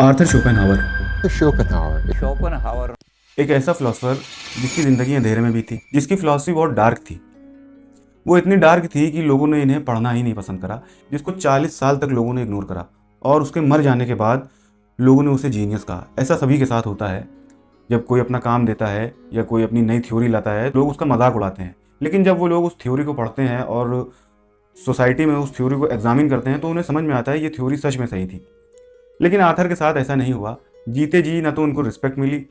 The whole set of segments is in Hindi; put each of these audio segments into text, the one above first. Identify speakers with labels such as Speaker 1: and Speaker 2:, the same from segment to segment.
Speaker 1: Arthur Schopenhauer
Speaker 2: Schopenhauer.
Speaker 3: शोपेनहावर
Speaker 1: एक ऐसा फिलोसफर जिसकी ज़िंदगी अंधेरे में भी थी, जिसकी फिलॉसफी बहुत डार्क थी। वो इतनी डार्क थी कि लोगों ने इन्हें पढ़ना ही नहीं पसंद करा, जिसको 40 साल तक लोगों ने इग्नोर करा और उसके मर जाने के बाद लोगों ने उसे जीनियस कहा। ऐसा सभी के साथ होता है। जब कोई अपना काम देता है या कोई अपनी नई थ्योरी लाता है, लोग उसका मजाक उड़ाते हैं। लेकिन जब वो लोग उस थ्योरी को पढ़ते हैं और सोसाइटी में उस थ्योरी को एग्जामिन करते हैं, तो उन्हें समझ में आता है ये थ्योरी सच में सही थी। लेकिन आर्थर के साथ ऐसा नहीं हुआ। जीते जी ना तो उनको रिस्पेक्ट मिली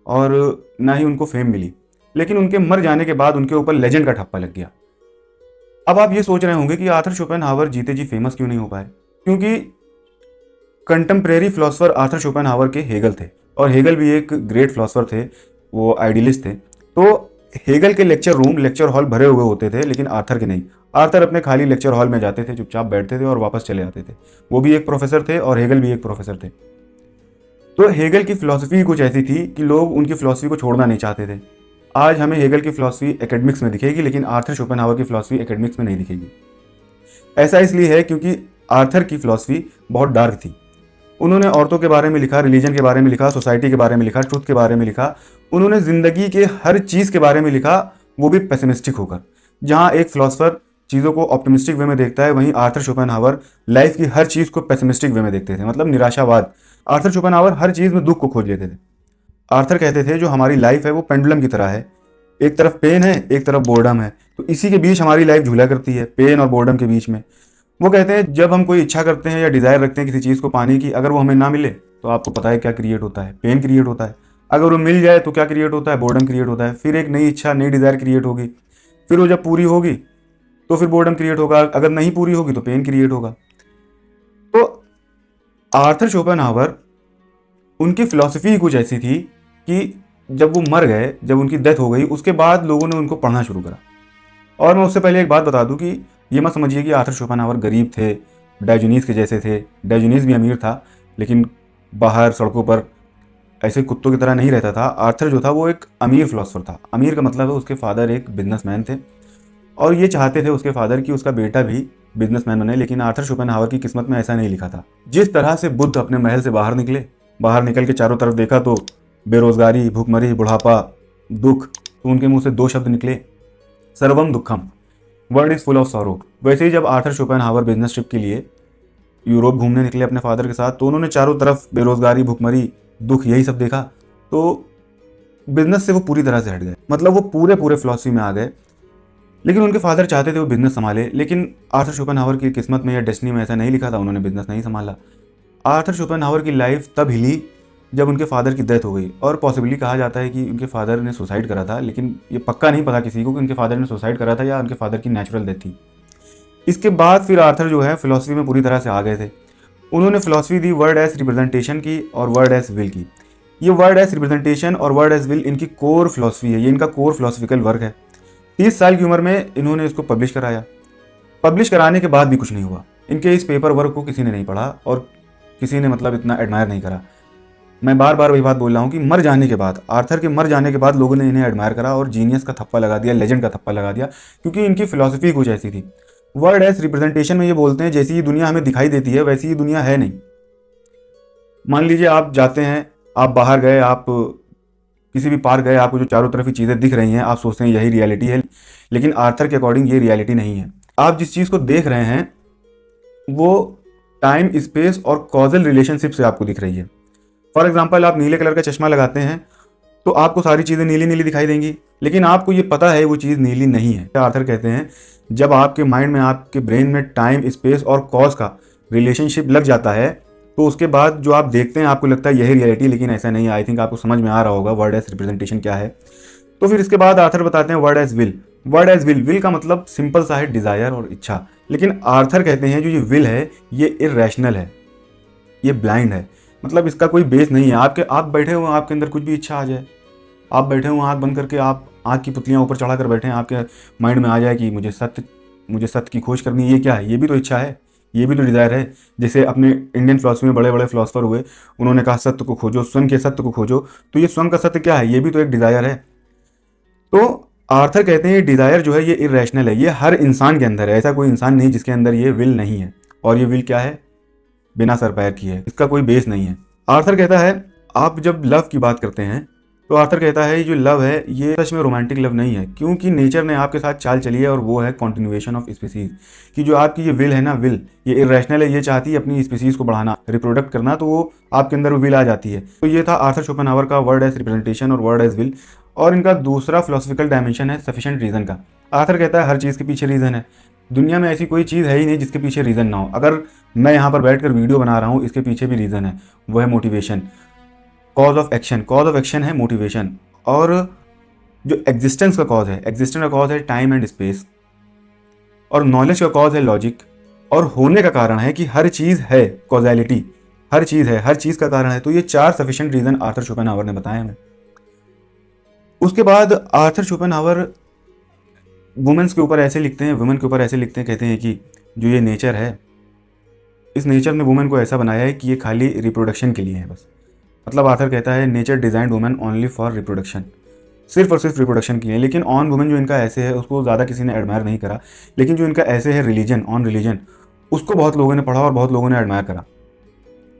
Speaker 1: और ना ही उनको फेम मिली, लेकिन उनके मर जाने के बाद उनके ऊपर लेजेंड का ठप्पा लग गया। अब आप ये सोच रहे होंगे कि आर्थर शोपेनहावर जीते जी फेमस क्यों नहीं हो पाए। क्योंकि कंटेम्प्रेरी फिलोसफर आर्थर शोपेनहावर के हेगल थे, और हेगल भी एक ग्रेट फिलोसफर थे, वो आइडियलिस्ट थे। तो हेगल के लेक्चर रूम, लेक्चर हॉल भरे हुए होते थे, लेकिन आर्थर के नहीं। आर्थर अपने खाली लेक्चर हॉल में जाते थे, चुपचाप बैठते थे और वापस चले आते थे। वो भी एक प्रोफेसर थे और हेगल भी एक प्रोफेसर थे। तो हेगल की फिलॉसफी कुछ ऐसी थी कि लोग उनकी फिलॉसफी को छोड़ना नहीं चाहते थे। आज हमें हेगल की फिलॉसफी एकेडमिक्स में दिखेगी, लेकिन आर्थर शोपेनहावर की फिलॉसफी एकेडमिक्स में नहीं दिखेगी। ऐसा इसलिए है क्योंकि आर्थर की फिलॉसफी बहुत डार्क थी। उन्होंने औरतों के बारे में लिखा, रिलीजन के बारे में लिखा, सोसाइटी के बारे में लिखा, ट्रुथ के बारे में लिखा। उन्होंने जिंदगी के हर चीज़ के बारे में लिखा, वो भी पेसिमिस्टिक होकर। जहाँ एक फिलोसफर चीज़ों को ऑप्टिमिस्टिक वे में देखता है, वहीं आर्थर शोपेनहावर लाइफ की हर चीज़ को पेसिमिस्टिक वे में देखते थे, मतलब निराशावाद। आर्थर शोपेनहावर हर चीज़ में दुख को खोज लेते थे। आर्थर कहते थे जो हमारी लाइफ है वो पेंडुलम की तरह है, एक तरफ पेन है, एक तरफ बोर्डम है, तो इसी के बीच हमारी लाइफ झूला करती है, पेन और बोर्डम के बीच में। वो कहते हैं जब हम कोई इच्छा करते हैं या डिजायर रखते हैं किसी चीज़ को पाने की, अगर वो हमें ना मिले तो आपको पता है क्या क्रिएट होता है, पेन क्रिएट होता है। अगर वो मिल जाए तो क्या क्रिएट होता है, बोर्डम क्रिएट होता है। फिर एक नई इच्छा, नई डिजायर क्रिएट होगी, फिर वो जब पूरी होगी तो फिर बोर्डम क्रिएट होगा, अगर नहीं पूरी होगी तो पेन क्रिएट होगा। तो आर्थर शोपेनहावर, उनकी फिलॉसफी कुछ ऐसी थी कि जब वो मर गए, जब उनकी डेथ हो गई, उसके बाद लोगों ने उनको पढ़ना शुरू करा। और मैं उससे पहले एक बात बता दूं कि ये मत समझिए कि आर्थर शोपेनहावर गरीब थे, डायोजनीस के जैसे थे। डायोजनीस भी अमीर था, लेकिन बाहर सड़कों पर ऐसे कुत्तों की तरह नहीं रहता था। आर्थर जो था वो एक अमीर फिलोसफर था। अमीर का मतलब है उसके फादर एक बिजनेसमैन थे, और ये चाहते थे उसके फादर कि उसका बेटा भी बिजनेसमैन बने, लेकिन आर्थर शोपेनहावर की किस्मत में ऐसा नहीं लिखा था। जिस तरह से बुद्ध अपने महल से बाहर निकले, बाहर निकल के चारों तरफ देखा तो बेरोजगारी, भूखमरी, बुढ़ापा, दुख, तो उनके मुंह से दो शब्द निकले, सर्वम दुखम, world is full of sorrow. वैसे ही जब आर्थर शोपेनहावर बिजनेस ट्रिप के लिए यूरोप घूमने निकले अपने फादर के साथ, तो उन्होंने चारों तरफ बेरोजगारी, भुखमरी, दुख, यही सब देखा। तो बिजनेस से वो पूरी तरह से हट गए, मतलब वो पूरे पूरे फिलॉसफी में आ गए। लेकिन उनके फादर चाहते थे वो बिजनेस संभाले, लेकिन आर्थर शोपेनहावर की किस्मत में या डेस्टिनी में ऐसा नहीं लिखा था, उन्होंने बिजनेस नहीं संभाला। आर्थर शोपेनहावर की लाइफ तब हिली जब उनके फादर की डेथ हो गई, और पॉसिबली कहा जाता है कि उनके फादर ने सुसाइड करा था, लेकिन ये पक्का नहीं पता किसी को कि उनके फादर ने सुसाइड करा था या उनके फादर की नेचुरल डेथ थी। इसके बाद फिर आर्थर जो है फिलॉसफी में पूरी तरह से आ गए थे। उन्होंने फिलॉसफी दी वर्ड एज रिप्रेजेंटेशन की और वर्ड एज विल की। ये वर्ड एज रिप्रेजेंटेशन और वर्ड एज विल इनकी कोर फिलॉसफी है, ये इनका कोर फिलोसफिकल वर्क है। 30 साल की उम्र में इन्होंने इसको पब्लिश कराया। पब्लिश कराने के बाद भी कुछ नहीं हुआ। इनके इस पेपर वर्क को किसी ने नहीं पढ़ा और किसी ने मतलब इतना एडमायर नहीं करा। मैं बार बार वही बात बोल रहा हूँ कि मर जाने के बाद, आर्थर के मर जाने के बाद लोगों ने इन्हें एडमायर करा और जीनियस का थप्पा लगा दिया, लेजेंड का थप्पा लगा दिया, क्योंकि इनकी फिलॉसफी कुछ ऐसी थी। वर्ड एज रिप्रेजेंटेशन में ये बोलते हैं जैसी ये दुनिया हमें दिखाई देती है वैसी ये दुनिया है नहीं। मान लीजिए आप जाते हैं, आप बाहर गए, आप किसी भी पार्क गए, आपको जो चारों तरफ की चीज़ें दिख रही हैं, आप सोचते हैं यही रियलिटी है, लेकिन आर्थर के अकॉर्डिंग ये रियलिटी नहीं है। आप जिस चीज़ को देख रहे हैं वो टाइम, स्पेस और कॉजल रिलेशनशिप से आपको दिख रही है। फॉर एग्जाम्पल, आप नीले कलर का चश्मा लगाते हैं तो आपको सारी चीज़ें नीली नीली दिखाई देंगी, लेकिन आपको ये पता है वो चीज़ नीली नहीं है। आर्थर कहते हैं जब आपके माइंड में, आपके ब्रेन में टाइम, स्पेस और कॉज का रिलेशनशिप लग जाता है, तो उसके बाद जो आप देखते हैं आपको लगता है यही रियलिटी, लेकिन ऐसा नहीं है। आई थिंक आपको समझ में आ रहा होगा वर्ड एज रिप्रेजेंटेशन क्या है। तो फिर इसके बाद आर्थर बताते हैं world as will. World as will, will का मतलब सिंपल सा है, डिजायर और इच्छा। लेकिन आर्थर कहते हैं जो ये विल है ये इरैशनल है, ये ब्लाइंड है, मतलब इसका कोई बेस नहीं है। आप बैठे हुए, आपके अंदर कुछ भी इच्छा आ जाए, आप बैठे हुए आँख बंद करके, आप आँख की पुतलियाँ ऊपर चढ़ा कर बैठे हैं, आपके माइंड में आ जाए कि मुझे सत्य की खोज करनी है। ये क्या है? ये भी तो इच्छा है, ये भी तो डिज़ायर है। जैसे अपने इंडियन फिलोसफी में बड़े बड़े फिलोसफर हुए, उन्होंने कहा सत्य को खोजो, स्वयं के सत्य को खोजो। तो ये स्वयं का सत्य क्या है? ये भी तो एक डिज़ायर है। तो आर्थर कहते हैं ये डिज़ायर जो है ये इरैशनल है, ये हर इंसान के अंदर है। ऐसा कोई इंसान नहीं जिसके अंदर ये विल नहीं है। और ये विल क्या है? बिना सर पैर की है, इसका कोई बेस नहीं है। आर्थर कहता है, आप जब लव की बात करते हैं तो आर्थर कहता है ये जो लव है ये सच में रोमांटिक लव नहीं है, क्योंकि नेचर ने आपके साथ चाल चली है और वो है कॉन्टिन्यूएशन ऑफ स्पीसीज। कि जो आपकी ये विल है ना, विल ये इरेशनल है, ये चाहती है अपनी स्पीसीज को बढ़ाना, रिप्रोडक्ट करना, तो वो आपके अंदर विल आ जाती है। तो ये था आर्थर शोपेनहावर का वर्ड एज रिप्रेजेंटेशन और वर्ड एज विल। और इनका दूसरा फिलोसफिकल डायमेंशन है सफिशिएंट रीजन का। आर्थर कहता है हर चीज़ के पीछे रीज़न है। दुनिया में ऐसी कोई चीज़ है ही नहीं जिसके पीछे रीज़न ना हो। अगर मैं यहाँ पर बैठकर वीडियो बना रहा हूँ, इसके पीछे भी रीज़न है, वो है motivation. Cause of action, cause of action है मोटिवेशन। और जो एग्जिस्टेंस का कॉज है, एग्जिस्टेंस का कॉज है टाइम एंड स्पेस। और नॉलेज का कॉज है लॉजिक। और होने का कारण है कि हर चीज़ है कॉजैलिटी, हर चीज़ है, हर चीज़ का कारण है। तो ये 4 सफिशिएंट रीज़न आर्थर शोपेनहावर ने बताए हमें। उसके बाद आर्थर शोपेनहावर वुमेन्स के ऊपर ऐसे लिखते हैं, वुमेन के ऊपर ऐसे लिखते हैं, कहते हैं कि जो ये नेचर है, इस नेचर ने वुमेन को ऐसा बनाया है कि ये खाली रिप्रोडक्शन के लिए है बस। मतलब आर्थर कहता है nature designed women only for reproduction, सिर्फ और सिर्फ रिप्रोडक्शन के लिए। लेकिन ऑन वुमेन जो इनका ऐसे है उसको ज़्यादा किसी ने एडमायर नहीं करा। लेकिन जो इनका ऐसे है रिलीजन, ऑन रिलीजन, उसको बहुत लोगों ने पढ़ा और बहुत लोगों ने एडमायर करा।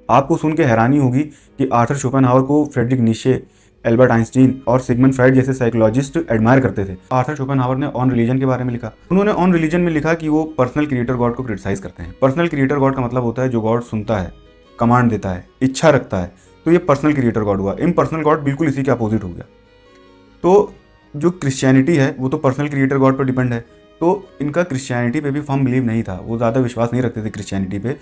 Speaker 1: आपको सुन के हैरानी होगी कि आर्थर शोपेनहावर को फ्रेडरिक नीशे, एल्बर्ट आइंस्टीन और सिगमंड फ्राइड जैसे साइकोलॉजिस्ट एडमायर करते थे। आर्थर शोपेनहावर ने ऑन रिलीजन के बारे में लिखा। उन्होंने ऑन रिलीजन में लिखा कि वो पर्सनल क्रिएटर गॉड को क्रिटिसाइज करते हैं। पर्सनल क्रिएटर गॉड का मतलब होता है जो गॉड सुनता है, कमांड देता है, इच्छा रखता है, तो ये पर्सनल क्रिएटर गॉड हुआ। इम्पर्सनल गॉड बिल्कुल इसी के अपोजिट हो गया। तो जो क्रिश्चियनिटी है वो तो पर्सनल क्रिएटर गॉड पर डिपेंड है। तो इनका क्रिश्चियनिटी पे भी फर्म बिलीव नहीं था, वो ज़्यादा विश्वास नहीं रखते थे क्रिश्चियनिटी पे।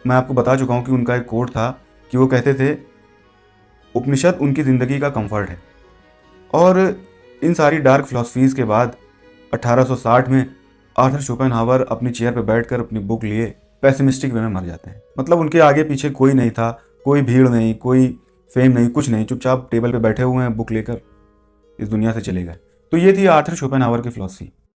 Speaker 1: मैं आपको बता चुका हूँ कि उनका एक कोट था कि वो कहते थे उपनिषद उनकी ज़िंदगी का कंफर्ट है। और इन सारी डार्क फिलॉसफीज़ के बाद 1860 में आर्थर शोपेनहावर अपनी चेयर पर बैठकर अपनी बुक लिए पैसिमिस्टिक वे में मर जाते हैं। मतलब उनके आगे पीछे कोई नहीं था, कोई भीड़ नहीं, कोई फेम नहीं, कुछ नहीं, चुपचाप टेबल पे बैठे हुए हैं, बुक लेकर इस दुनिया से चले गए। तो ये थी आर्थर शोपेनहावर की फिलॉसफी।